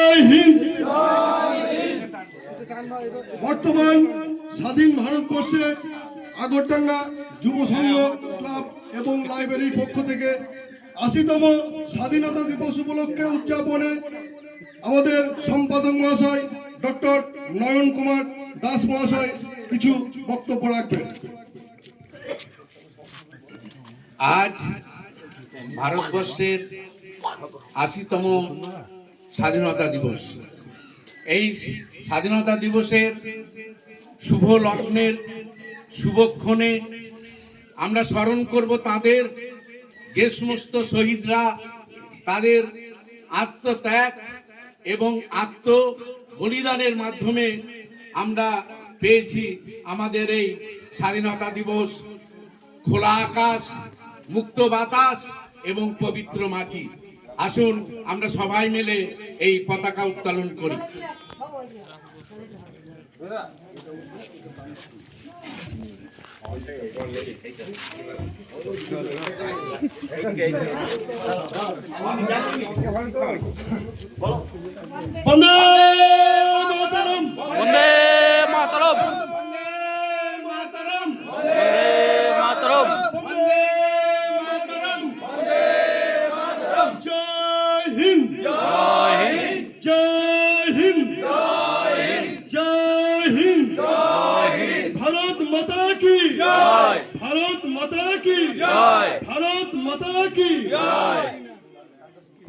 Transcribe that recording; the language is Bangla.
জয় হিন্দ। বর্তমান স্বাধীন ভারতবর্ষে আগরডাঙ্গা যুব সংঘ ক্লাব এবং লাইব্রেরির পক্ষ থেকে ৮০তম স্বাধীনতা দিবস উপলক্ষে উদযাপনে আমাদের সম্পাদক মহাশয় ডক্টর নয়ন কুমার দাস মহাশয় কিছু বক্তব্য রাখবেন। আজ ভারতবর্ষের ৮০তম স্বাধীনতা দিবস। এই স্বাধীনতা দিবসের শুভ লগ্নের শুভক্ষণে আমরা স্মরণ করব তাদের, যে সমস্ত শহীদরা তাদের আত্মত্যাগ এবং আত্ম বলিদানের মাধ্যমে আমরা পেয়েছি আমাদের এই স্বাধীনতা দিবস। খোলা আকাশ, মুক্ত বাতাস এবং পবিত্র মাটি। আসুন আমরা সবাই মিলে এই পতাকা উত্তোলন করি। বন্দে মাতরম, বন্দে মাতরম, বন্দে মাতরম, বন্দে মাতরম, বন্দে মাতরম, বন্দে মাতরম। জয় হিন্দ, জয় হিন্দ, জয় হিন্দ, জয় হিন্দ, জয় হিন্দ, জয় হিন্দ। ভারত মাতা কি জয়, ভারত মাতা কি জয়, ভারত মাতা কি জয়।